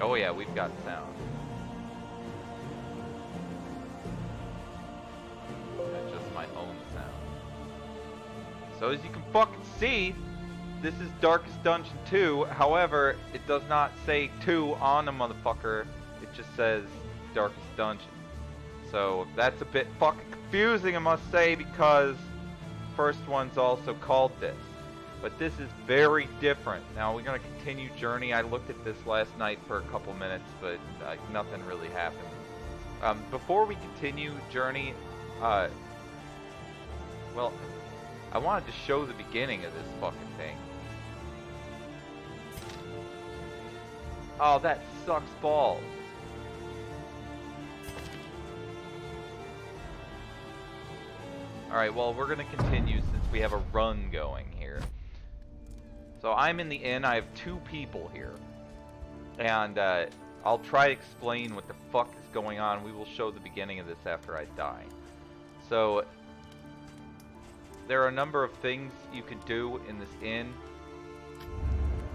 Oh yeah, we've got sound. That's just my own sound. So as you can fucking see, this is Darkest Dungeon 2. However, it does not say 2 on the motherfucker. It just says Darkest Dungeon. So that's a bit fucking confusing, I must say, because first one's also called this. But this is very different. Now we're going to continue Journey. I looked at this last night for a couple minutes, but nothing really happened. Before we continue Journey, well, I wanted to show the beginning of this fucking thing. Oh, that sucks balls. Alright, well, we're going to continue since we have a run going here. So I'm in the inn. I have 2 people here. And I'll try to explain what the fuck is going on. We will show the beginning of this after I die. So there are a number of things you can do in this inn.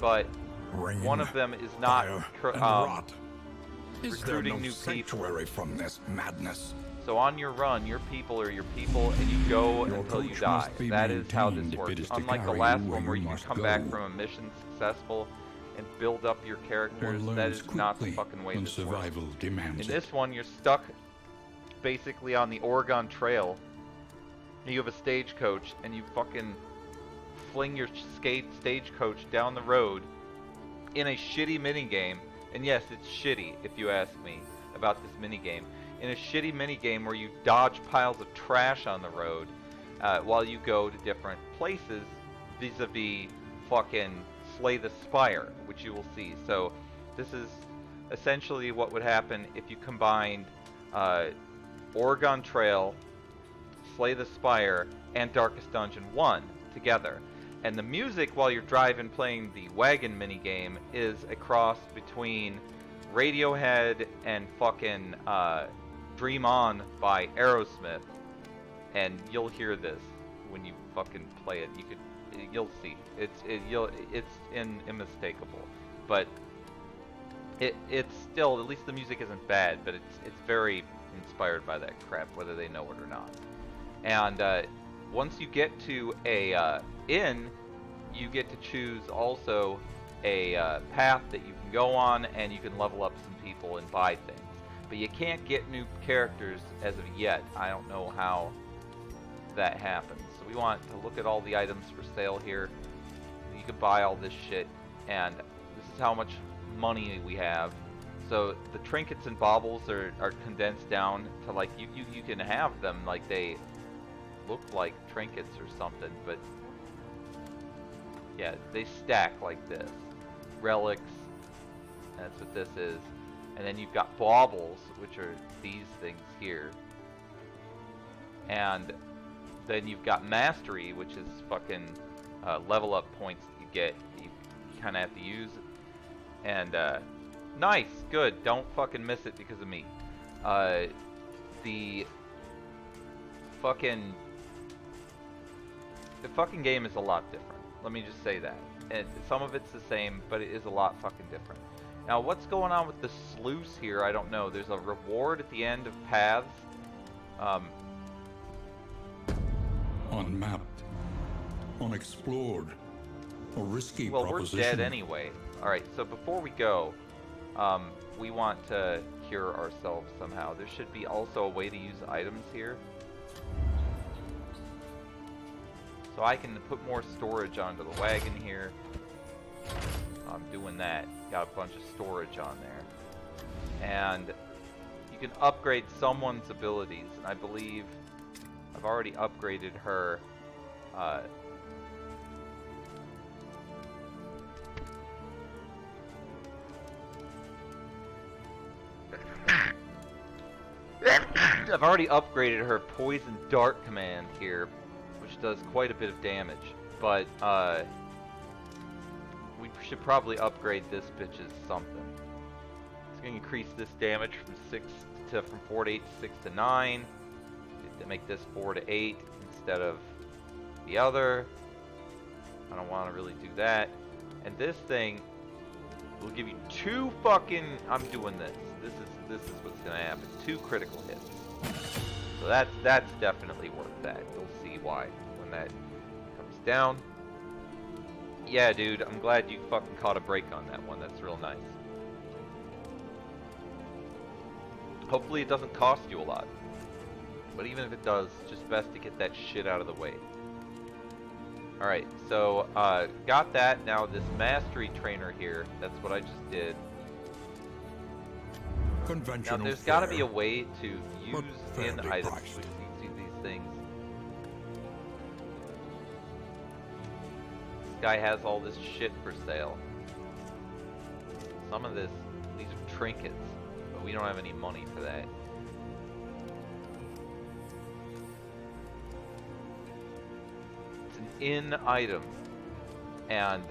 But one of them is not recruiting new people. From this madness? So on your run, your people are your people, and you go until you die. That is how this works. Unlike the last one where you can come back from a mission successful and build up your characters, that is not the fucking way this works. In this one, you're stuck basically on the Oregon Trail. You have a stagecoach, and you fucking fling your stagecoach down the road in a shitty minigame. And yes, it's shitty, if you ask me, about this minigame. In a shitty minigame where you dodge piles of trash on the road while you go to different places vis-a-vis fucking Slay the Spire, which you will see. So this is essentially what would happen if you combined Oregon Trail, Slay the Spire, and Darkest Dungeon 1 together. And the music while you're driving playing the wagon minigame is a cross between Radiohead and fucking Dream On by Aerosmith, and you'll hear this when you fucking play it. You'll see. It's unmistakable. But it's still, at least the music isn't bad, but it's very inspired by that crap, whether they know it or not. And once you get to a inn, you get to choose also a path that you can go on, and you can level up some people and buy things. But you can't get new characters as of yet. I don't know how that happens. So we want to look at all the items for sale here. You can buy all this shit, and this is how much money we have. So the trinkets and baubles are condensed down to, like, you can have them like they look like trinkets or something, but yeah, they stack like this. Relics, that's what this is. And then you've got baubles, which are these things here. And then you've got mastery, which is fucking level up points that you get. You kind of have to use. And nice, good. Don't fucking miss it because of me. The fucking game is a lot different. Let me just say that. And some of it's the same, but it is a lot fucking different. Now, what's going on with the sluice here? I don't know. There's a reward at the end of paths. Unmapped, unexplored, a risky proposition. Well, we're dead anyway. Alright, so before we go, we want to cure ourselves somehow. There should be also a way to use items here. So I can put more storage onto the wagon here. I'm doing that. Got a bunch of storage on there. And you can upgrade someone's abilities. And I believe I've already upgraded her. I've already upgraded her Poison Dart command here, which does quite a bit of damage. But we should probably upgrade this bitch's something. It's going to increase this damage from 4 to 8 to 6 to 9. To make this 4 to 8 instead of the other. I don't want to really do that. And this thing We'll give you 2 fucking... I'm doing this. This is what's gonna happen. 2 critical hits. So that's definitely worth that. You'll see why when that comes down. Yeah, dude, I'm glad you fucking caught a break on that one. That's real nice. Hopefully it doesn't cost you a lot. But even if it does, it's just best to get that shit out of the way. Alright, so, got that. Now this mastery trainer here, that's what I just did. Now there's gotta be a way to use in items. You see these things. This guy has all this shit for sale. Some of this, these are trinkets, but we don't have any money for that. It's an in item. And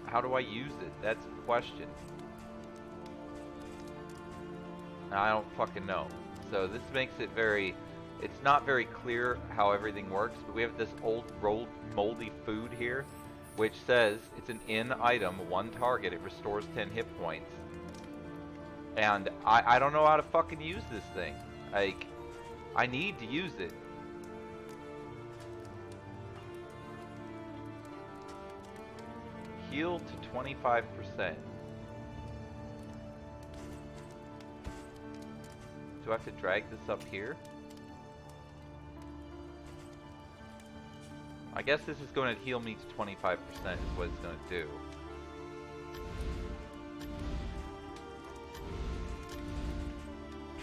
how do I use it? That's the question. I don't fucking know. So this makes it very, it's not very clear how everything works, but we have this old rolled moldy food here, which says it's an in item, 1 target, it restores 10 hit points. And I don't know how to fucking use this thing. Like, I need to use it. Heal to 25%. Do I have to drag this up here? I guess this is going to heal me to 25% is what it's going to do.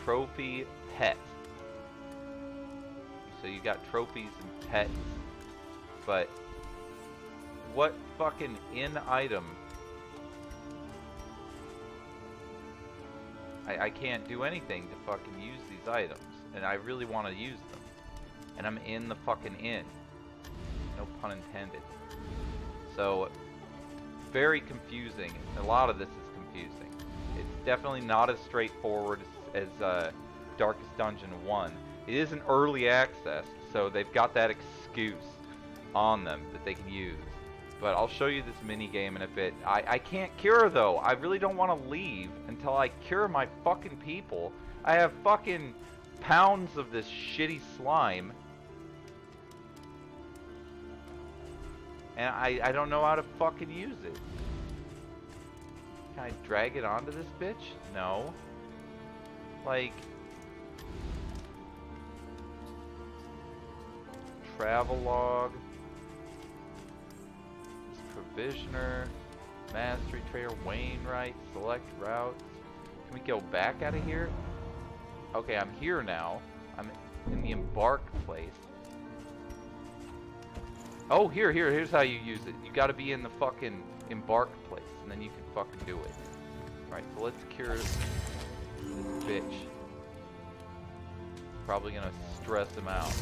Trophy pet. So you got trophies and pets, but what fucking in item? I can't do anything to fucking use these items, and I really want to use them, and I'm in the fucking inn. No pun intended. So, very confusing. A lot of this is confusing. It's definitely not as straightforward as Darkest Dungeon 1. It is an early access, so they've got that excuse on them that they can use. But I'll show you this mini game in a bit. I can't cure though. I really don't want to leave until I cure my fucking people. I have fucking pounds of this shitty slime. And I don't know how to fucking use it. Can I drag it onto this bitch? No. Like... Travelogue. Provisioner. Mastery Trader. Wainwright. Select routes. Can we go back out of here? Okay, I'm here now. I'm in the embark place. Oh, here's how you use it. You gotta be in the fucking embark place, and then you can fucking do it. Alright, so let's cure this bitch. Probably gonna stress him out.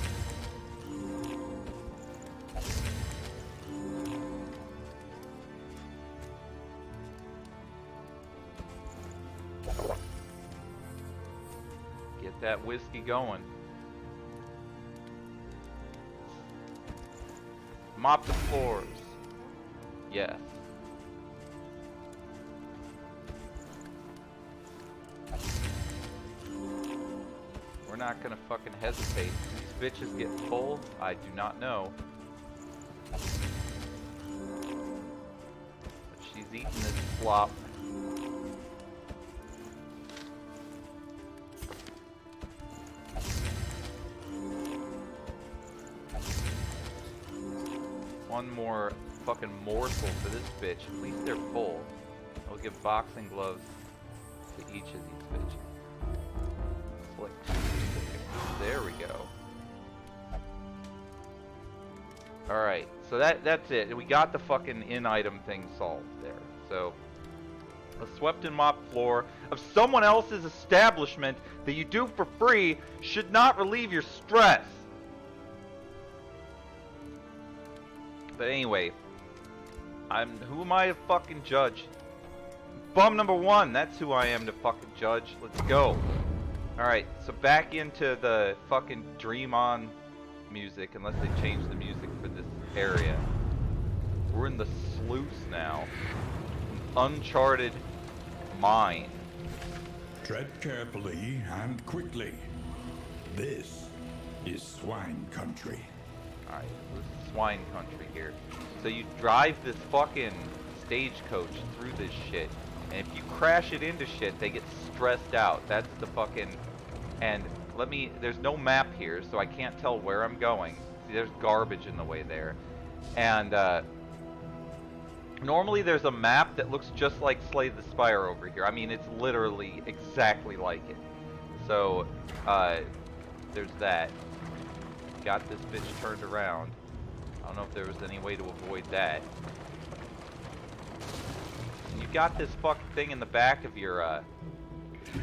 Get that whiskey going. Mop the floors. Yes. We're not gonna fucking hesitate. These bitches get full? I do not know. But she's eating this slop. One more fucking morsel for this bitch. At least they're full. I'll give boxing gloves to each of these bitches. Select 2 specific. There we go. Alright, so that's it. We got the fucking in-item thing solved there. So, a swept and mopped floor of someone else's establishment that you do for free should not relieve your stress. But anyway, who am I to fucking judge? Bum number 1, that's who I am to fucking judge. Let's go. Alright, so back into the fucking Dream On music, unless they change the music for this area. We're in the sluice now. uncharted mine. Tread carefully and quickly. This is swine country. Alright, this is swine country here. So you drive this fucking stagecoach through this shit, and if you crash it into shit, they get stressed out. That's the fucking... And there's no map here, so I can't tell where I'm going. See, there's garbage in the way there. And, normally there's a map that looks just like Slay the Spire over here. I mean, it's literally exactly like it. So, there's that. Got this bitch turned around. I don't know if there was any way to avoid that. And you got this fucking thing in the back of your,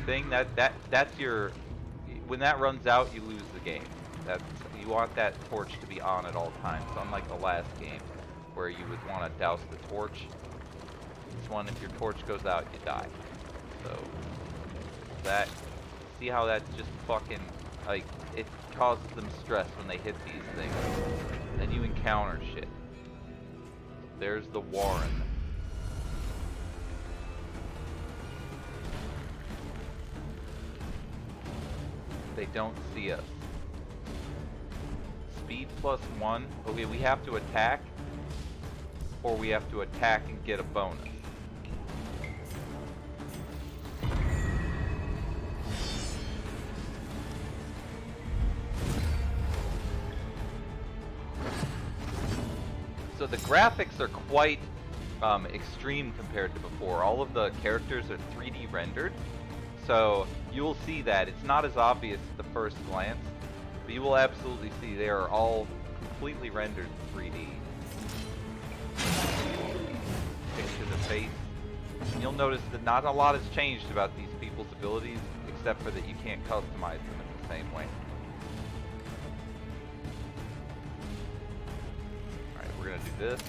thing. That's your... When that runs out, you lose the game. You want that torch to be on at all times, unlike the last game, where you would want to douse the torch. This one, if your torch goes out, you die. So, that... See how that's just fucking... Like, it causes them stress when they hit these things. Then you encounter shit. There's the Warren. They don't see us. Speed +1. Okay, we have to attack, or we have to attack and get a bonus. So the graphics are quite extreme compared to before. All of the characters are 3D rendered. So you'll see that. It's not as obvious at the first glance, but you will absolutely see they are all completely rendered 3D. Stick to the face. And you'll notice that not a lot has changed about these people's abilities, except for that you can't customize them in the same way. Alright, we're gonna do this.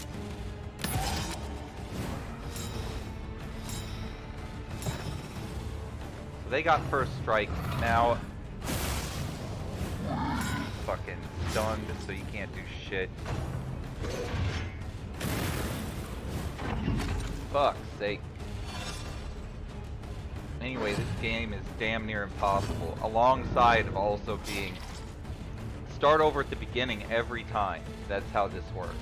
They got first strike. Now, fucking stunned, so you can't do shit. Fuck's sake. Anyway, this game is damn near impossible. Alongside of also being... Start over at the beginning every time. That's how this works.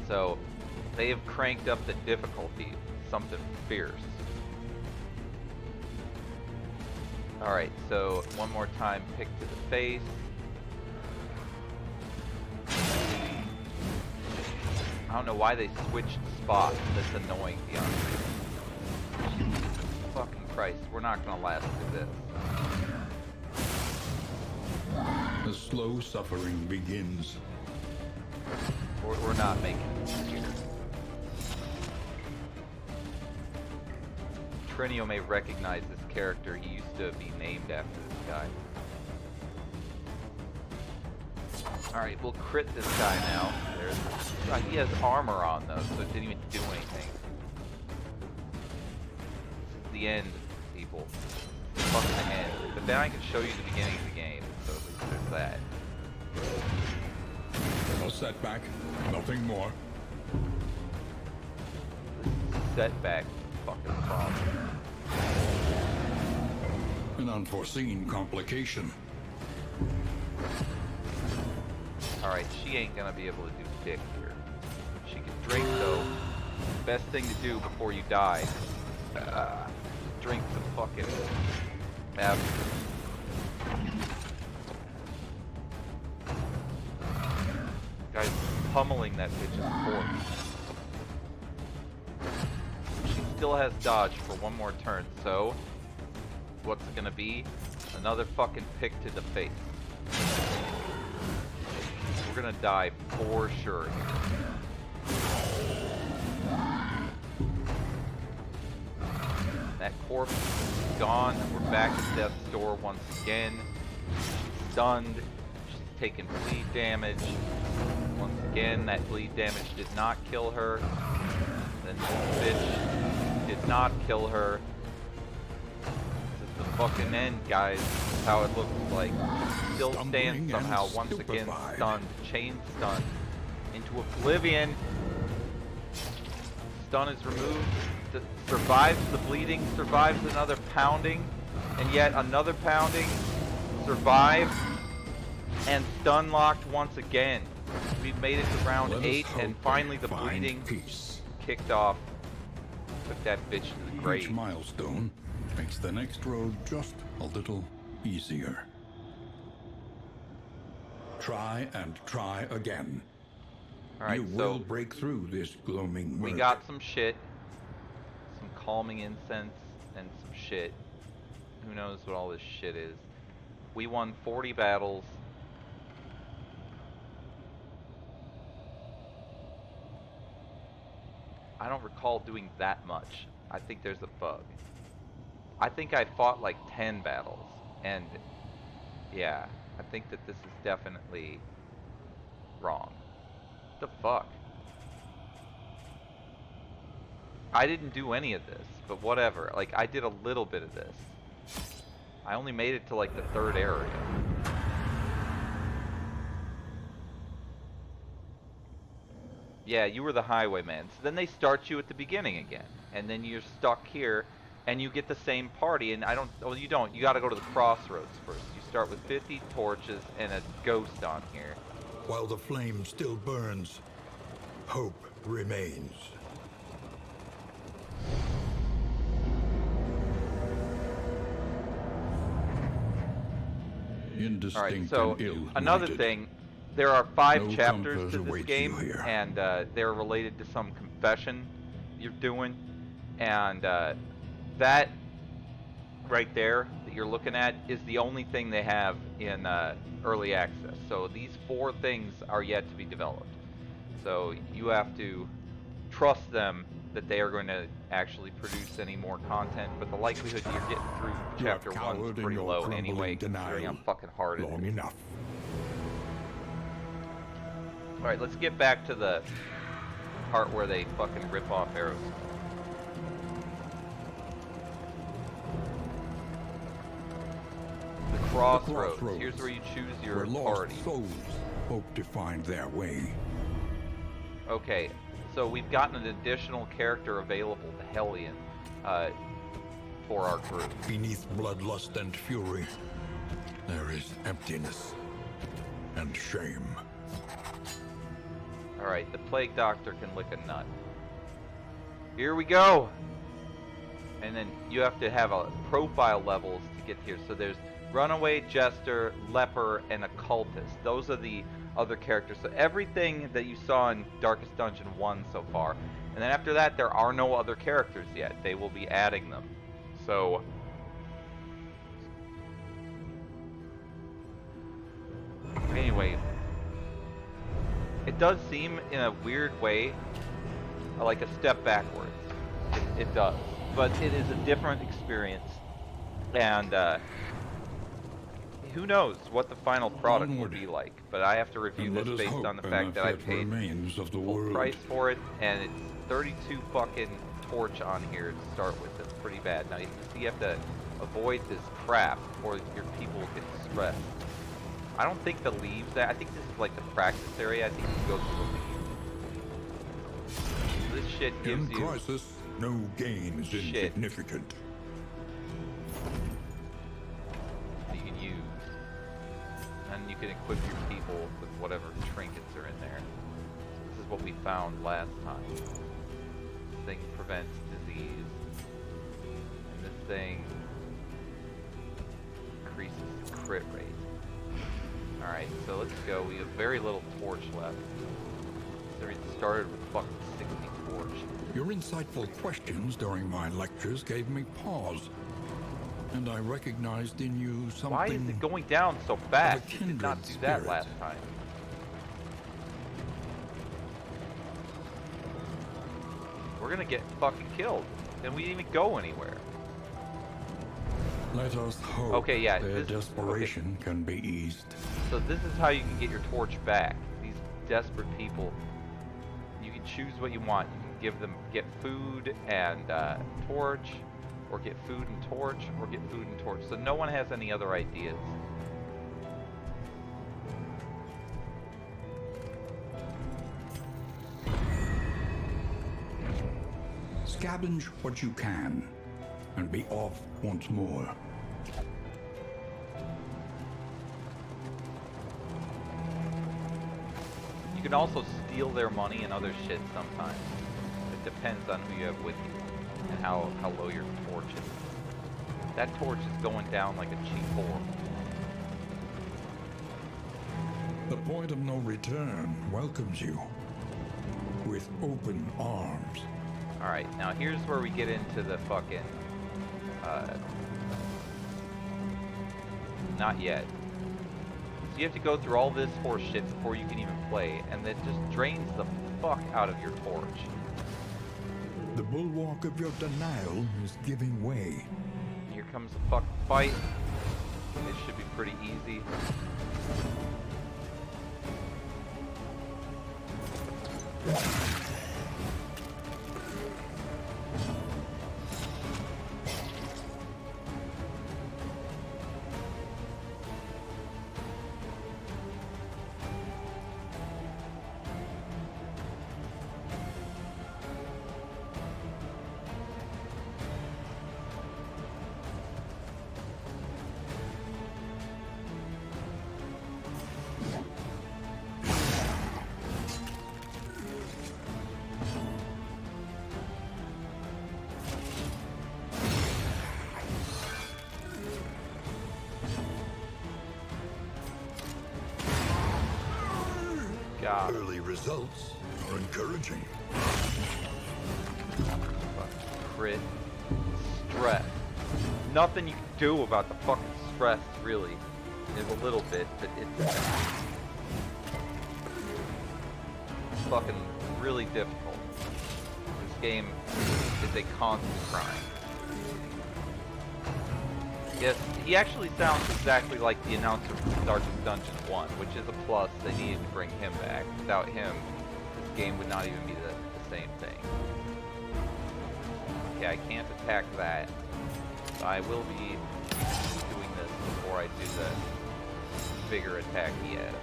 So, they have cranked up the difficulty. Something fierce. Alright, so one more time, pick to the face. I don't know why they switched spots. That's annoying beyond me. Fucking Christ, we're not gonna last through this. The slow suffering begins. We're not making it here. Trinio may recognize this character. He used to be named after this guy. Alright, we'll crit this guy now. He has armor on though, so it didn't even do anything. This is the end, people. It's the fucking end. But then I can show you the beginning of the game, so at least there's that. No setback, nothing more. Setback, fucking problem. An unforeseen complication. Alright, she ain't gonna be able to do dick here. She can drink though. Best thing to do before you die. Drink some fucking Guy's pummeling that bitch's corpse. She still has dodge for one more turn, so what's it gonna be? Another fucking pick to the face. We're gonna die for sure here. That corpse is gone. We're back at death's door once again. She's stunned. She's taking bleed damage. Once again, that bleed damage did not kill her. Then this bitch did not kill her. This is the fucking end, guys. This is how it looks like. Still stands somehow, once again stunned. Chain stunned. Into oblivion. stun is removed, survives the bleeding, survives another pounding, and yet another pounding, survived, and stun locked once again. We've made it to round 8, and finally the bleeding kicked off. Took that bitch to the grave. Each milestone makes the next road just a little easier. Try and try again. Alright, you will break through this gloaming murk. We got some shit. Some calming incense and some shit. Who knows what all this shit is. We won 40 battles. I don't recall doing that much. I think there's a bug. I think I fought like 10 battles. And yeah, I think that this is definitely wrong. The fuck? I didn't do any of this, but whatever. Like, I did a little bit of this. I only made it to like the 3rd area. Yeah, you were the highwayman. So then they start you at the beginning again. And then you're stuck here, and you get the same party, and I don't... Well, you don't. You gotta go to the crossroads first. You start with 50 torches and a ghost on here. While the flame still burns, hope remains. Indistinct Alright, so and ill-lighted. another thing, there are 5 No chapters comfort to this awaits game, you here. and they're related to some confession you're doing, and that right there that you're looking at is the only thing they have in early access. So these 4 things are yet to be developed. So you have to trust them that they are going to actually produce any more content, but the likelihood you're getting through chapter 1 is pretty low anyway, considering how fucking hard it is. Long enough. Alright, let's get back to the part where they fucking rip off arrows. The crossroads. Here's where you choose your party. Souls hope to find their way. Okay, so we've gotten an additional character available, the Hellion, for our group. Beneath bloodlust and fury, there is emptiness and shame. Alright, the Plague Doctor can lick a nut. Here we go! And then you have to have a profile levels to get here. So there's Runaway, Jester, Leper, and Occultist. Those are the other characters. So everything that you saw in Darkest Dungeon 1 so far. And then after that, there are no other characters yet. They will be adding them. So... anyway... it does seem, in a weird way, like a step backwards. It does. But it is a different experience. And, who knows what the final product would be like. But I have to review this based on the fact that I paid full price for it. And it's 32 fucking torch on here to start with. That's pretty bad. Now, you see, you have to avoid this crap or your people will get stressed. I don't think the leaves that. I think this is like the practice area. I think you go through the leaves. This shit gives in crisis, no gain is insignificant. You can use. And you can equip your people with whatever trinkets are in there. So this is what we found last time. This thing prevents disease. And this thing increases the crit rate. Alright, so let's go. We have very little torch left. So we started with fucking 60 torch. Your insightful questions during my lectures gave me pause. And I recognized in you something... Why is it going down so fast? It did not do that last time. We're gonna get fucking killed. And we didn't even go anywhere. Let us hope okay, yeah, their desperation can be eased. So this is how you can get your torch back. These desperate people, you can choose what you want. You can get food and torch, or get food and torch, or get food and torch. So no one has any other ideas. Scavenge what you can, and be off once more. You can also steal their money and other shit sometimes. It depends on who you have with you and how low your torch is. That torch is going down like a cheap whore. The point of no return welcomes you with open arms. Alright, now here's where we get into the fucking... not yet. So you have to go through all this horse shit before you can even play, and that just drains the fuck out of your torch. The bulwark of your denial is giving way. Here comes the fucking fight. It should be pretty easy. Early results are encouraging. Crit. Stress. Nothing you can do about the fucking stress, really. There's a little bit, but it's fucking really difficult. This game is a constant grind. Yes, he actually sounds exactly like the announcer from Darkest Dungeon 1, which is a plus. They needed to bring him back. Without him, this game would not even be the same thing. Okay, I can't attack that. So I will be doing this before I do the bigger attack he has.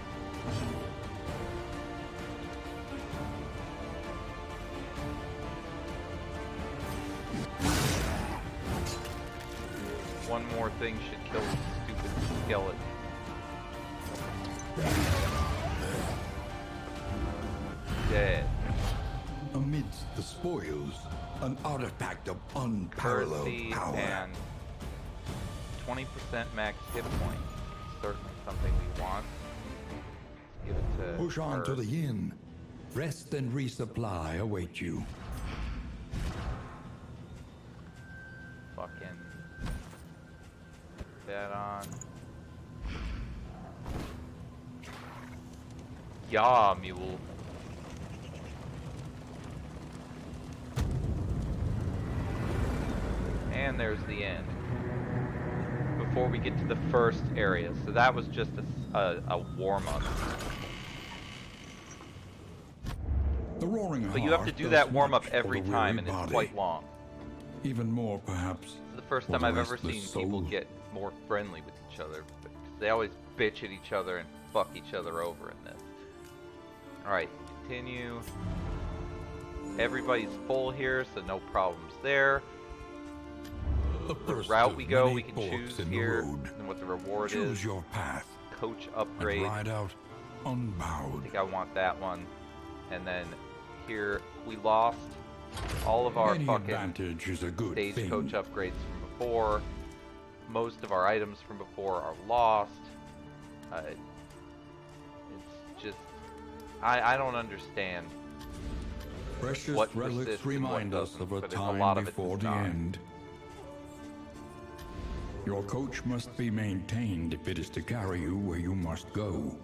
One more thing should kill this stupid skeleton. Dead. Amidst the spoils, an artifact of unparalleled Currency power. And 20% max hit point. Certainly something we want. Let's give it to Push on her. to the inn. Rest and resupply await you. Fucking put that on. Yeah, mule. And there's the end. Before we get to the first area. So that was just a warm-up. The roaring But you have to heart do does that warm-up much for every the time, weary and it's body. quite long. Even more, perhaps. It's the first for time the I've ever restless seen people soul. get more friendly with each other. But they always bitch at each other and fuck each other over in this. Alright, continue. Everybody's full here, so no problems there. The The first route of we go, many we can forks choose in the here, road. and what the reward Choose is. your path Coach and upgrade. ride out I unbowed. think I want that one. And then here, we lost all of our Any fucking advantage is a good stagecoach thing. upgrades from before. Most of our items from before are lost. It's just, I don't understand Precious what relics persists and what remind us doesn't, of a but a time lot of it before does the not. end. Your coach must be maintained if it is to carry you where you must go.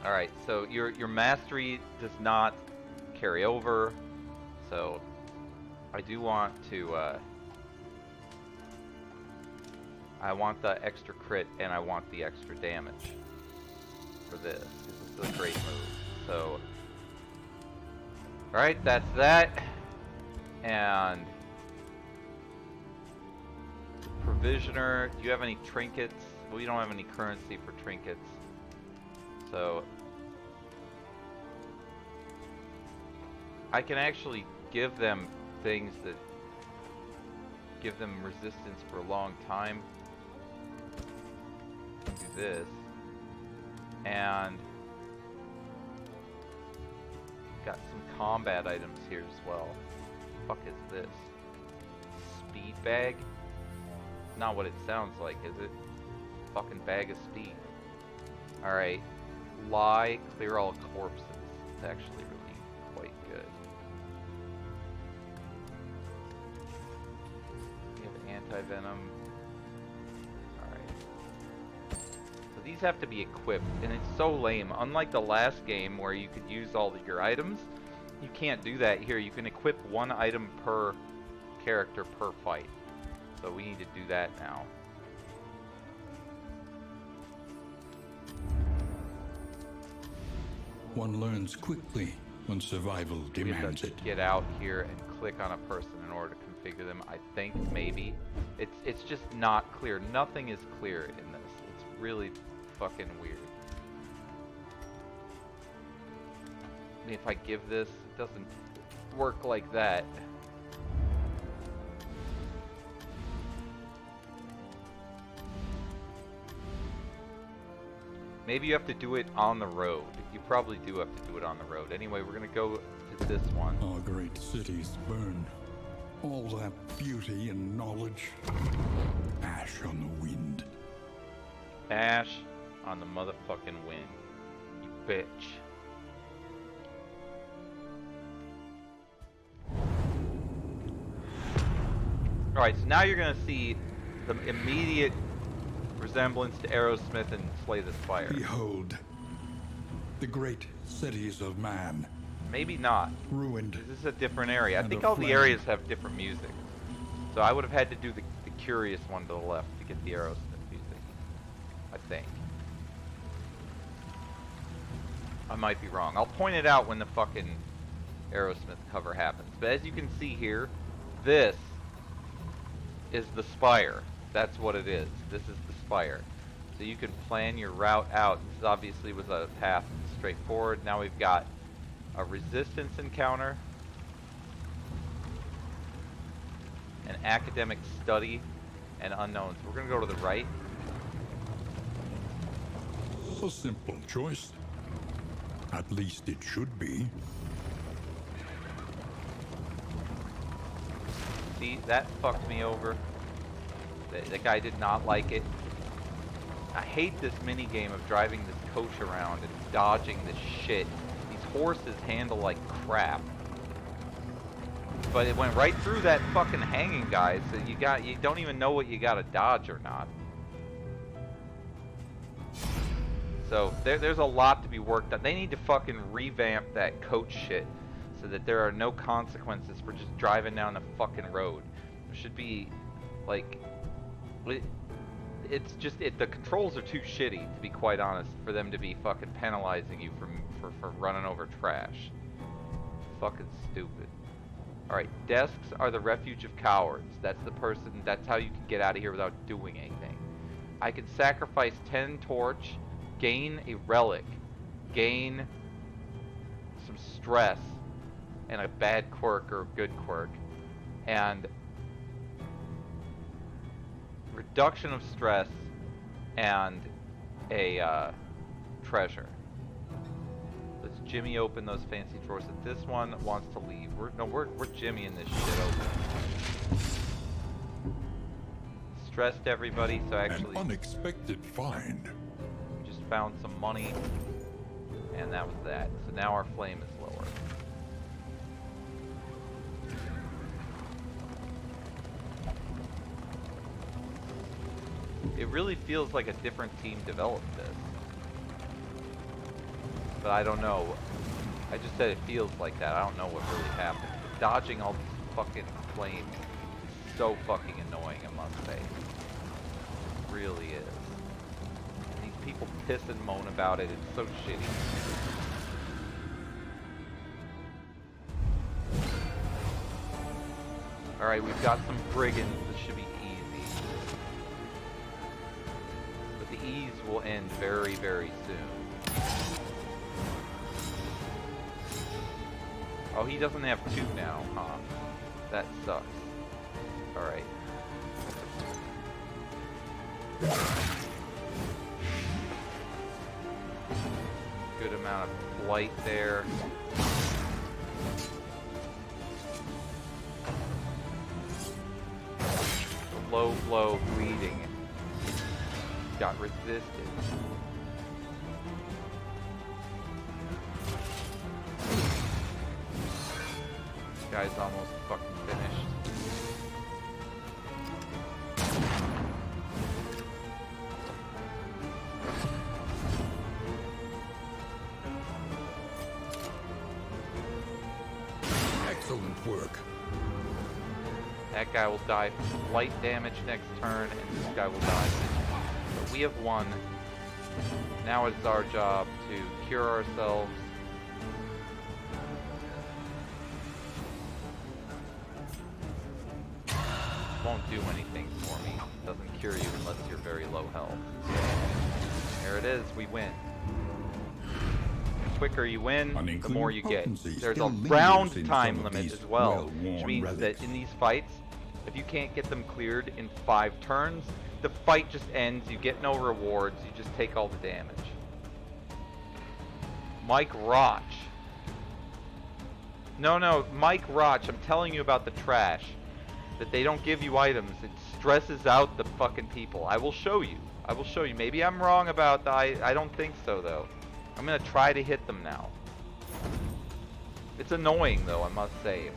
Alright, so your mastery does not carry over, so I do want to, I want the extra crit and I want the extra damage for this. This is a great move. So, alright, that's that. And Provisioner, do you have any trinkets? Well, you don't have any currency for trinkets. So I can actually give them things that give them resistance for a long time. Do this. And got some combat items here as well. Fuck is this? Speed bag? Not what it sounds like, is it? Fucking bag of speed. Alright. Lie, clear all corpses. It's actually really quite good. We have anti-venom. Alright. So these have to be equipped, and it's so lame. Unlike the last game where you could use all of your items, you can't do that here. You can equip one item per character per fight. So we need to do that now. One learns quickly when survival demands it. Get out here and click on a person in order to configure them. I think maybe it's just not clear. Nothing is clear in this. It's really fucking weird. I mean, if I give this, it doesn't work like that. Maybe you have to do it on the road. You probably do have to do it on the road. Anyway, we're gonna go to this one. Our great cities burn. All that beauty and knowledge. Ash on the wind. Ash on the motherfucking wind. You bitch. Alright, so now you're gonna see the immediate resemblance to Aerosmith and Slay the Spire. Behold, the great cities of man. Maybe not. Ruined. This is a different area. I think all the aflame. areas have different music. So I would have had to do the curious one to the left to get the Aerosmith music. I think. I might be wrong. I'll point it out when the fucking Aerosmith cover happens. But as you can see here, this is the Spire. That's what it is. This is the Spire. So you can plan your route out. This obviously was a path straightforward. Now we've got a resistance encounter, an academic study, and unknowns. We're going to go to the right. A simple choice. At least it should be. See, that fucked me over. The guy did not like it. I hate this mini game of driving this coach around and dodging this shit. These horses handle like crap. But it went right through that fucking hanging guy, so you don't even know what you gotta dodge or not. So there's a lot to be worked on. They need to fucking revamp that coach shit so that there are no consequences for just driving down the fucking road. There should be like it's just the controls are too shitty, to be quite honest, for them to be fucking penalizing you for running over trash. Fucking stupid. Alright, desks are the refuge of cowards. That's how you can get out of here without doing anything. I can sacrifice 10 torch, gain a relic, gain some stress, and a bad quirk or a good quirk, and reduction of stress, and a treasure. Let's Jimmy open those fancy drawers. If this one wants to leave, we're Jimmying this shit open. Stressed everybody, so actually An unexpected find. we just found some money, and that was that. So now our flame is lower. It really feels like a different team developed this. But I don't know. I just said it feels like that. I don't know what really happened. But dodging all these fucking flames is so fucking annoying, I must say. It really is. These people piss and moan about it. It's so shitty. Alright, we've got some brigands. This should be easy. But the ease will end very, very soon. Oh, he doesn't have 2 now, huh? That sucks. Alright. Good amount of blight there. Low blow bleeding. Got resisted. Guy's almost fucking finished. Excellent work. That guy will die from light damage next turn, and this guy will die. But we have won. Now it's our job to cure ourselves. Won't do anything for me. Doesn't cure you unless you're very low health. There it is, we win. The quicker you win, the more you get. There's a round time limit as well, which means that in these fights, if you can't get them cleared in 5 turns, the fight just ends, you get no rewards, you just take all the damage. Mike Roch. No, Mike Roch, I'm telling you about the trash. That they don't give you items. It stresses out the fucking people. I will show you. I will show you. Maybe I'm wrong about that. I don't think so, though. I'm going to try to hit them now. It's annoying, though, I must say.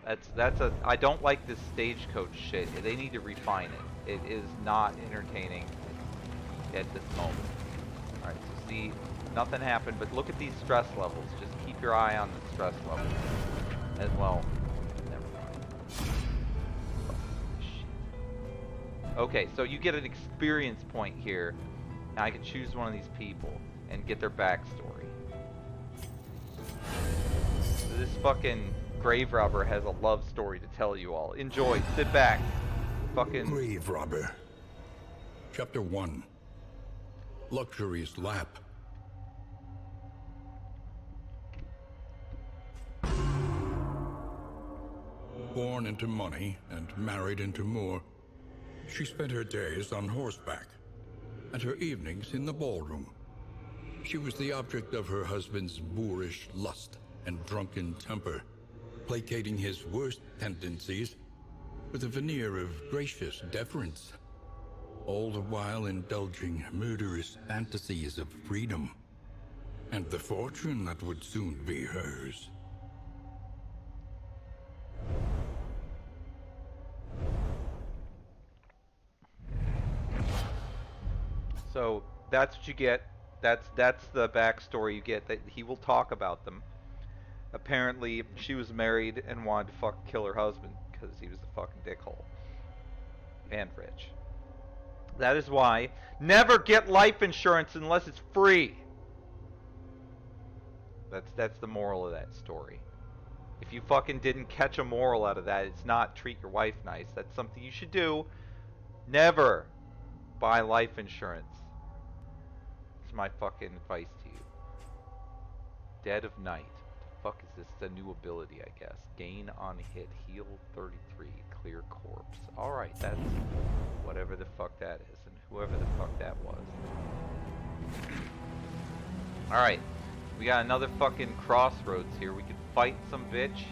I don't like this stagecoach shit. They need to refine it. It is not entertaining at this moment. Alright, so see, nothing happened, but look at these stress levels. Just keep your eye on the stress levels as well. Okay, so you get an experience point here. Now I can choose one of these people and get their backstory. So this fucking grave robber has a love story to tell you all. Enjoy, sit back. Fucking Grave robber. Chapter 1. Luxury's lap. Born into money and married into more, she spent her days on horseback and her evenings in the ballroom. She was the object of her husband's boorish lust and drunken temper, placating his worst tendencies with a veneer of gracious deference, all the while indulging murderous fantasies of freedom and the fortune that would soon be hers. So that's what you get. That's the backstory you get. That he will talk about them. Apparently, she was married and wanted to kill her husband because he was a fucking dickhole and rich. That is why never get life insurance unless it's free. That's the moral of that story. If you fucking didn't catch a moral out of that, it's not treat your wife nice. That's something you should do. Never buy life insurance. My fucking advice to you. Dead of Night. What the fuck is this? It's a new ability, I guess. Gain on hit. Heal 33. Clear corpse. Alright, that's whatever the fuck that is. And whoever the fuck that was. Alright. We got another fucking crossroads here. We can fight some bitch.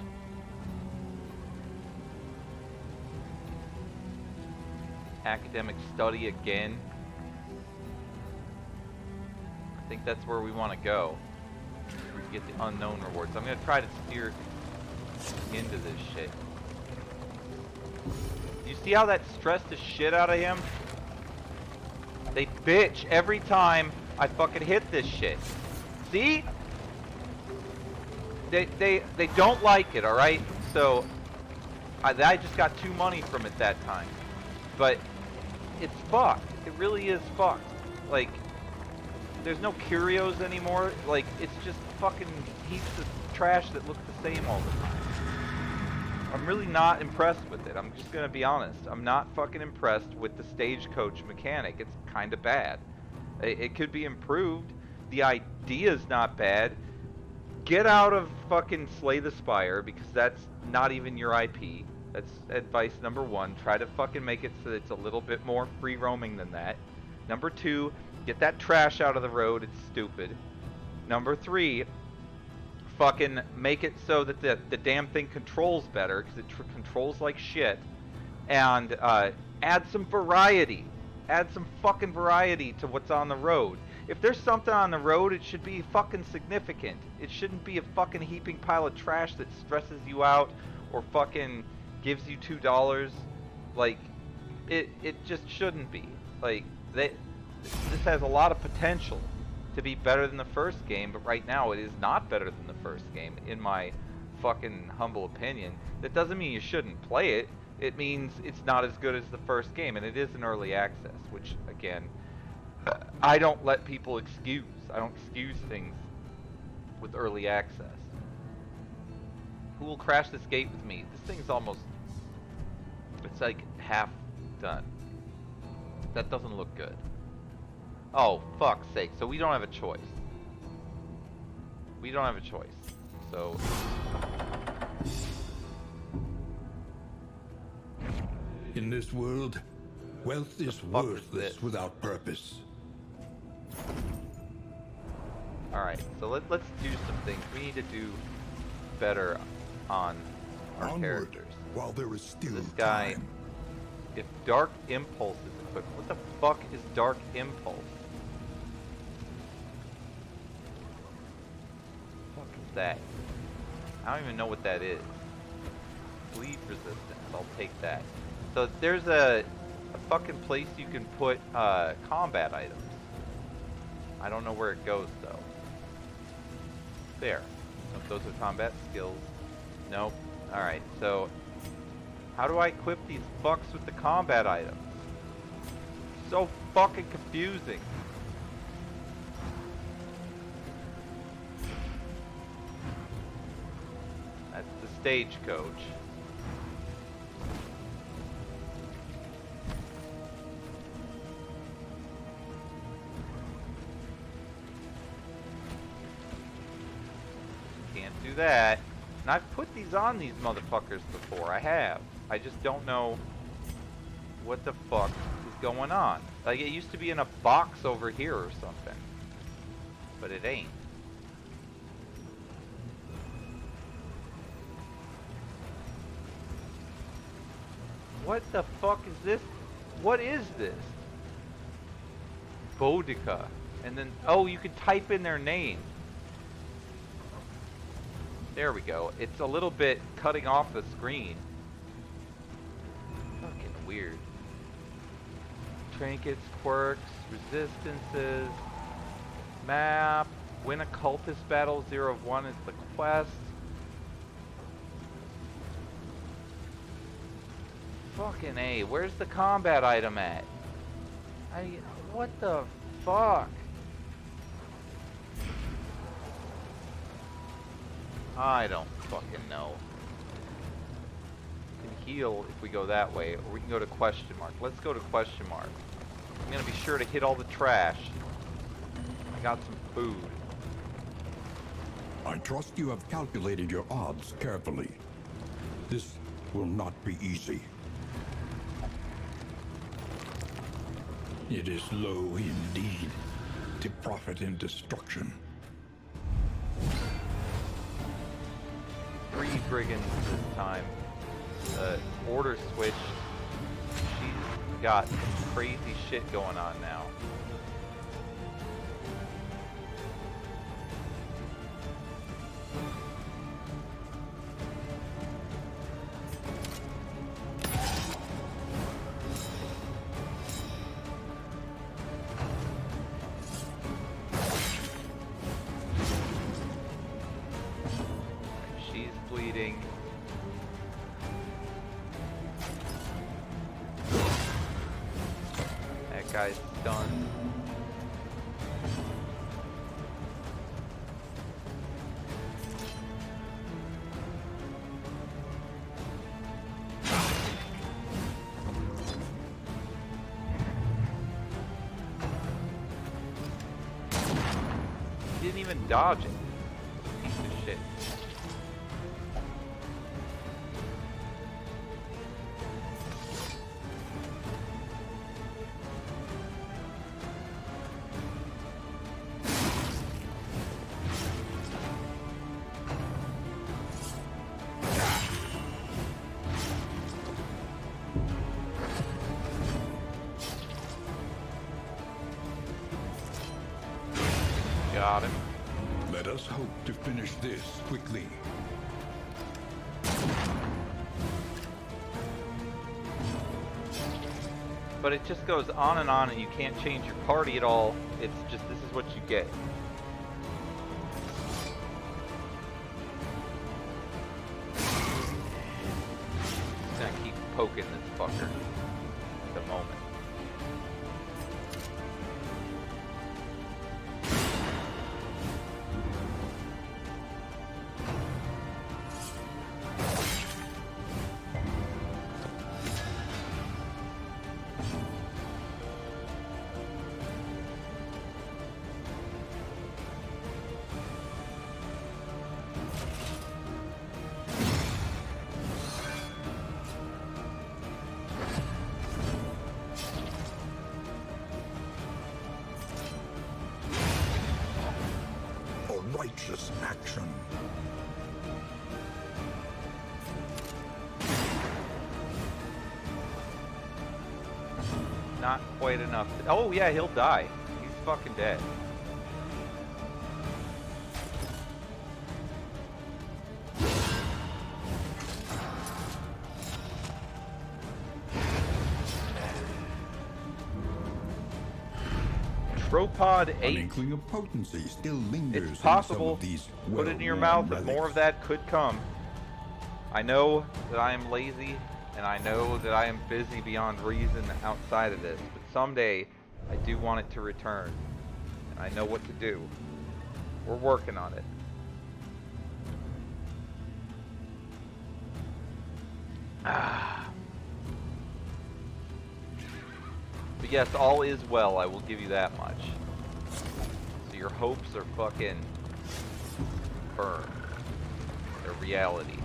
Academic study again. I think that's where we want to go. We can get the unknown rewards. I'm going to try to steer into this shit. You see how that stressed the shit out of him? They bitch every time I fucking hit this shit. See? They don't like it, alright? So, I just got 2 money from it that time. But, it's fucked. It really is fucked. Like, there's no curios anymore. Like, it's just fucking heaps of trash that look the same all the time. I'm really not impressed with it. I'm just gonna be honest. I'm not fucking impressed with the stagecoach mechanic. It's kind of bad. It could be improved. The idea's not bad. get out of fucking Slay the Spire, because that's not even your IP. That's advice number 1. Try to fucking make it so that it's a little bit more free roaming than that. Number 2, get that trash out of the road. It's stupid. Number 3, fucking make it so that the damn thing controls better, because it controls like shit. And add some variety. Add some fucking variety to what's on the road. If there's something on the road, it should be fucking significant. It shouldn't be a fucking heaping pile of trash that stresses you out or fucking gives you $2. Like, it just shouldn't be. Like, this has a lot of potential to be better than the first game, but right now it is not better than the first game, in my fucking humble opinion. That doesn't mean you shouldn't play it. It means it's not as good as the first game, and it is an early access, which, again, I don't let people excuse. I don't excuse things with early access. Who will crash this gate with me? This thing's almost... It's like half done. That doesn't look good. Oh, fuck's sake. So we don't have a choice. We don't have a choice. So... In this world, wealth is worthless without purpose. Alright, so let's do some things. We need to do better on our characters. While there is still this guy, time. If Dark Impulse is equipped, what the fuck is Dark Impulse? What the fuck is that? I don't even know what that is. Bleed resistance, I'll take that. So there's a fucking place you can put combat items. I don't know where it goes though. There. Those are combat skills. Nope. Alright, so how do I equip these fucks with the combat items? So fucking confusing. That's the stagecoach. Can't do that. And I've put these on these motherfuckers before. I have. I just don't know what the fuck is going on. Like, it used to be in a box over here or something. But it ain't. What the fuck is this? What is this? Boudica. And then, oh, you could type in their name. There we go. It's a little bit cutting off the screen. Fucking weird. Trinkets, quirks, resistances, map, win a cultist battle, 0 of 1 is the quest. Fucking A, where's the combat item at? What the fuck? I don't fucking know. We can heal if we go that way, or we can go to question mark. Let's go to question mark. I'm gonna be sure to hit all the trash. I got some food. I trust you have calculated your odds carefully. This will not be easy. It is low indeed to profit in destruction. 3 brigands this time. Order switch. She's got some crazy shit going on now. Bleeding. That guy's stunned. He didn't even dodge it. piece of shit. Got him. Let us hope to finish this quickly. But it just goes on, and you can't change your party at all. It's just, this is what you get. Just gonna keep poking this fucker at the moment. Righteous action. Not quite enough. Oh yeah, he'll die. He's fucking dead. Tropod 8. An inkling of potency still lingers. It's possible. In some of these Put it in your mouth, and more of that could come. I know that I am lazy, and I know that I am busy beyond reason outside of this, but someday I do want it to return, and I know what to do. We're working on it. But yes, all is well, I will give you that much. So your hopes are fucking confirmed. They're reality.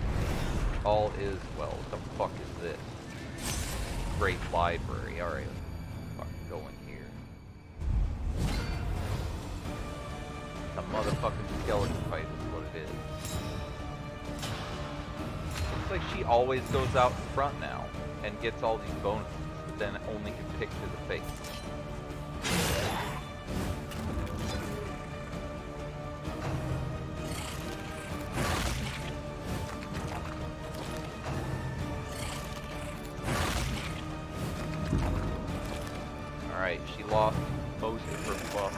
All is well. What the fuck is this? Great library. Alright, let's fucking go in here. A motherfucking skeleton fight is what it is. Looks like she always goes out in front now and gets all these bonuses, but then only can pick to the face. Alright, she lost most of her buff.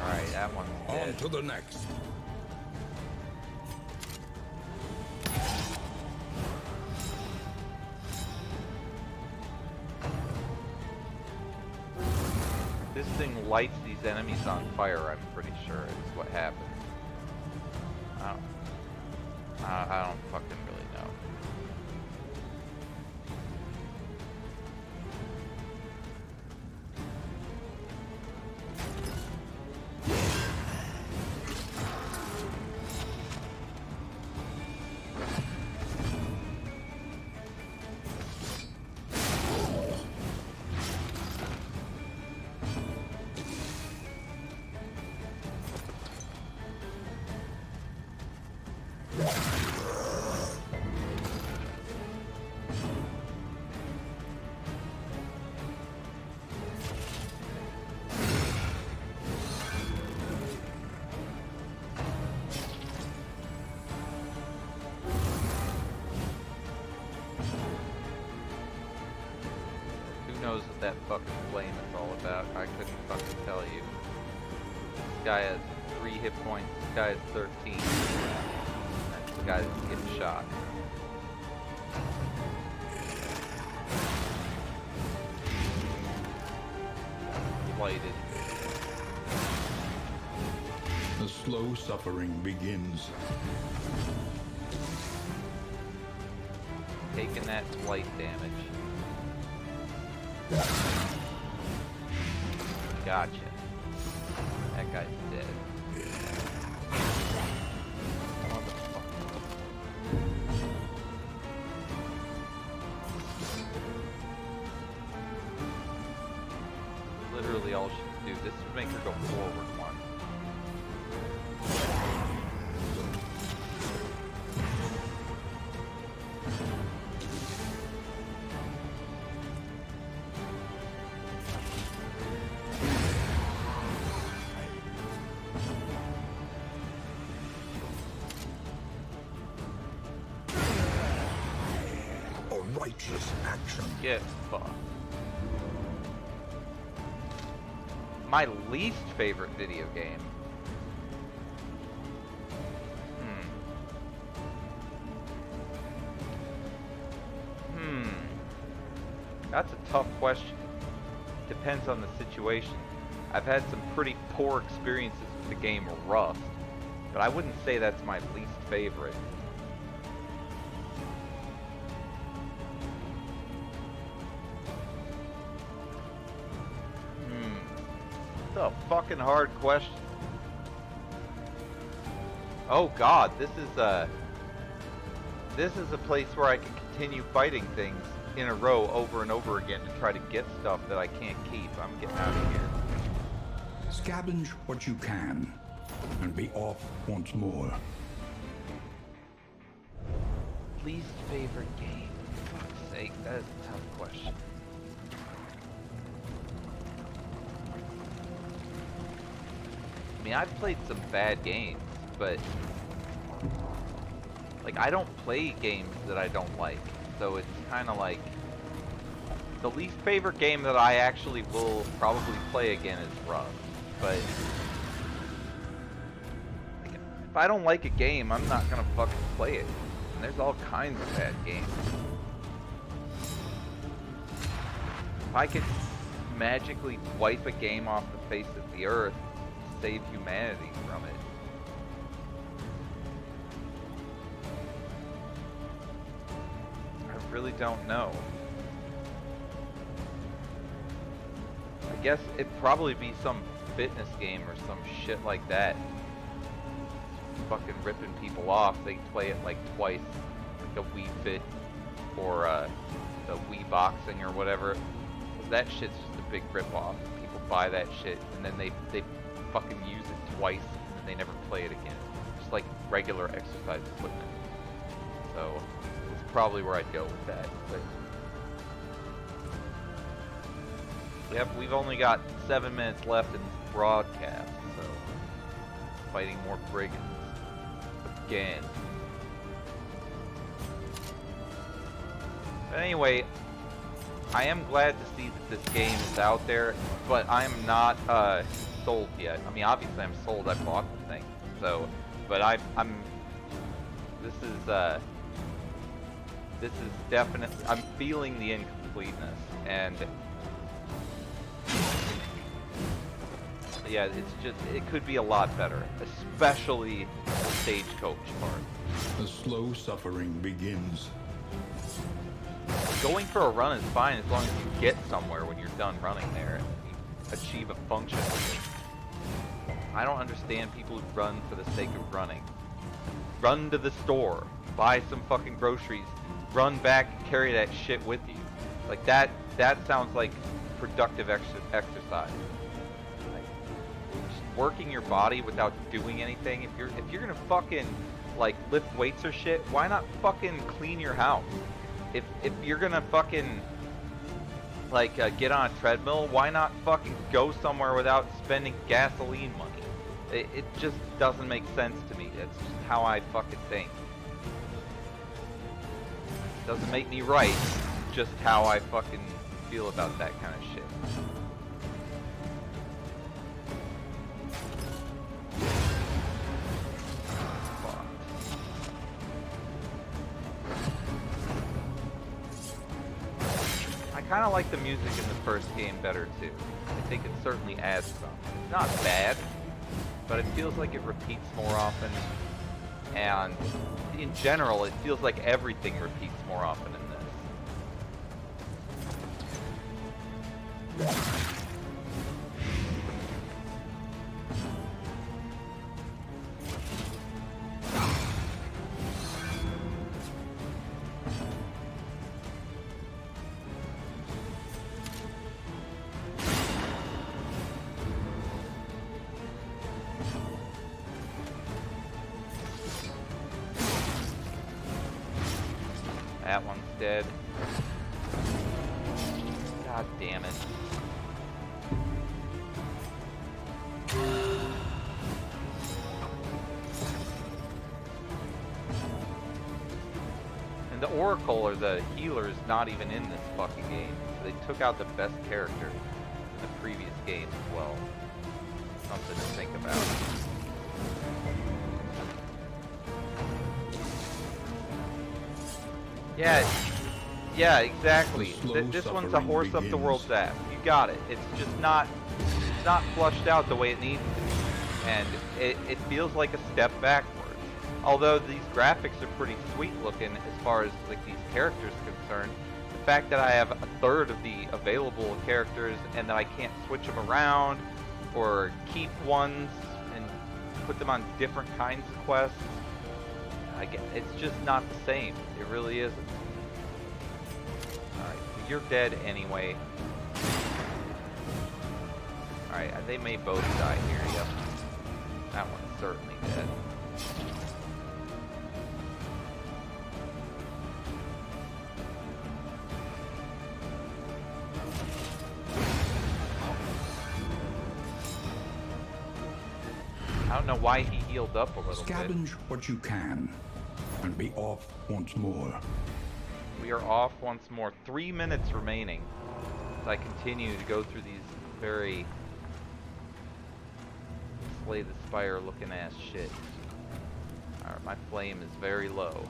Alright, that one's dead. On to the next. This thing lights these enemies on fire, I'm pretty sure is what happens. I don't fucking really know. Knows what that fucking flame is all about. I couldn't fucking tell you. This guy has 3 hit points, this guy has 13. That's the guy that's getting shot. Lighted. The slow suffering begins. taking that slight damage. Gotcha. That guy's dead. Literally all she can do. This would make her go forward one. A righteous action. Get fucked. My least favorite video game. That's a tough question. Depends on the situation. I've had some pretty poor experiences with the game Rust, but I wouldn't say that's my least favorite. It's a fucking hard question. Oh god, this is a place where I can continue fighting things in a row over and over again to try to get stuff that I can't keep. I'm getting out of here. Scavenge what you can, and be off once more. Least favorite game? For fuck's sake, that is a tough question. I mean, I've played some bad games, but like, I don't play games that I don't like. So it's kind of like, the least favorite game that I actually will probably play again is Rust. But like, if I don't like a game, I'm not gonna fucking play it. And there's all kinds of bad games. If I could magically wipe a game off the face of the earth, save humanity from it, I really don't know. I guess it'd probably be some fitness game or some shit like that. Fucking ripping people off. They play it like twice, like a Wii Fit or the Wii Boxing or whatever. That shit's just a big rip off. People buy that shit and then they fucking use it twice and then they never play it again. Just like regular exercise equipment. So it's probably where I'd go with that. But we've only got 7 minutes left in this broadcast, so fighting more brigands again. But anyway, I am glad to see that this game is out there, but I'm not sold yet. I mean, obviously I'm sold. I bought the thing, so. But I'm. This is definitely. I'm feeling the incompleteness, and yeah, it's just. It could be a lot better, especially the stagecoach part. The slow suffering begins. Going for a run is fine as long as you get somewhere when you're done running there and you achieve a function. I don't understand people who run for the sake of running. Run to the store, buy some fucking groceries, run back and carry that shit with you. Like that sounds like productive exercise. Like, just working your body without doing anything. If you're gonna fucking like lift weights or shit, why not fucking clean your house? If you're gonna fucking like get on a treadmill, why not fucking go somewhere without spending gasoline money? It just doesn't make sense to me. That's just how I fucking think. Doesn't make me right, just how I fucking feel about that kind of shit. I kind of like the music in the first game better too. I think it certainly adds some. It's not bad, but it feels like it repeats more often. And in general, it feels like everything repeats more often in this. That one's dead. God damn it. And the Oracle, or the healer, is not even in this fucking game. So they took out the best character in the previous game as well. Something to think about. Yeah, exactly. This one's a horse up the world's ass. You got it. It's just not flushed out the way it needs to be. And it feels like a step backwards. Although these graphics are pretty sweet looking as far as like these characters concerned, the fact that I have a third of the available characters and that I can't switch them around or keep ones and put them on different kinds of quests, it's just not the same. It really isn't. Alright, you're dead anyway. Alright, they may both die here, yep. That one's certainly dead. I don't know why he healed up a little bit. Scavenge what you can, and be off once more. We are off once more. 3 minutes remaining as I continue to go through these very Slay the Spire looking ass shit. Alright, my flame is very low.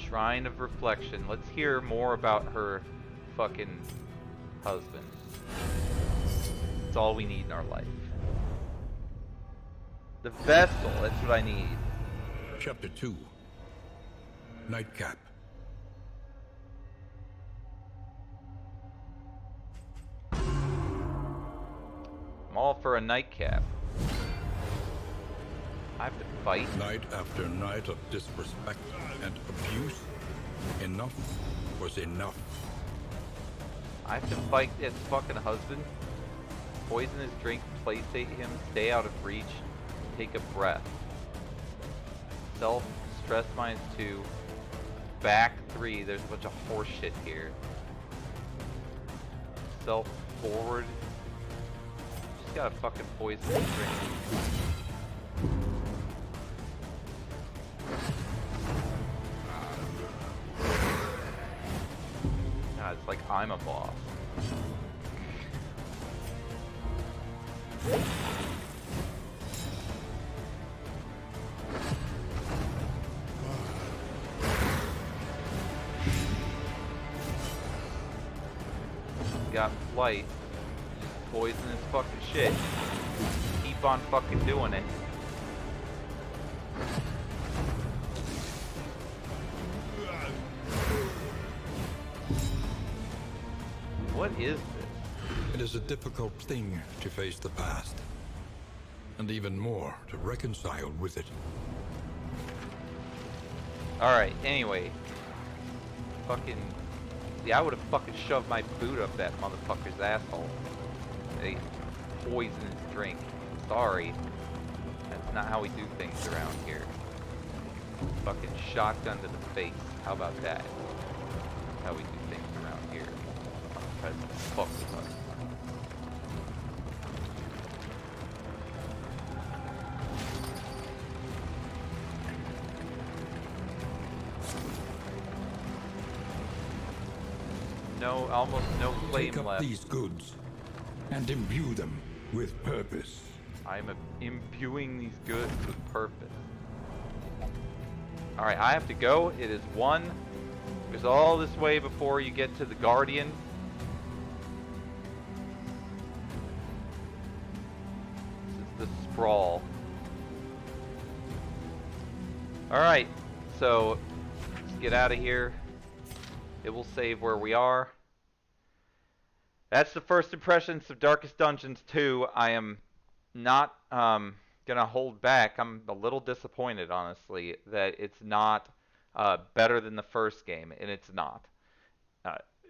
Shrine of Reflection. Let's hear more about her fucking husband. That's all we need in our life. The vessel, that's what I need. Chapter 2. Nightcap. I'm all for a nightcap. I have to fight. Night after night of disrespect and abuse. Enough was enough. I have to fight his fucking husband. Poison his drink, placate him, stay out of reach, take a breath. Self, stress -2, back 3, there's a bunch of horse shit here. Self, forward. Just gotta fucking poison his drink. God, it's like I'm a boss. Got flight. Poison his fucking shit. Keep on fucking doing it. What is this? It is a difficult thing to face the past. And even more to reconcile with it. Alright, anyway. Fucking... Yeah, I would have fucking shoved my boot up that motherfucker's asshole. They poison his drink. Sorry. That's not how we do things around here. Fucking shotgun to the face. How about that? That's how we do things around here. Tries to fuck with us. No, almost no flame Take up left. these goods and imbue them with purpose. I'm imbuing these goods with purpose. Alright, I have to go. It is 1. There's all this way before you get to the Guardian. This is the sprawl. Alright, so let's get out of here. It will save where we are. That's the first impressions of Darkest Dungeons 2. I am not gonna hold back. I'm a little disappointed, honestly, that it's not better than the first game, and it's not.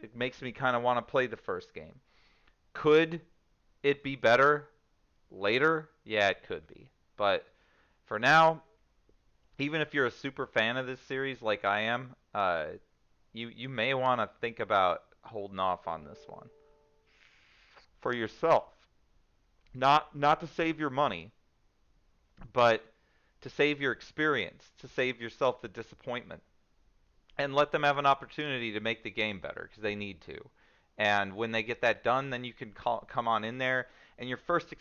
It makes me kind of want to play the first game. Could it be better later? Yeah, it could be. But for now, even if you're a super fan of this series like I am, you may want to think about holding off on this one for yourself. Not to save your money, but to save your experience, to save yourself the disappointment, and let them have an opportunity to make the game better, because they need to. And when they get that done, then you can come on in there, and your first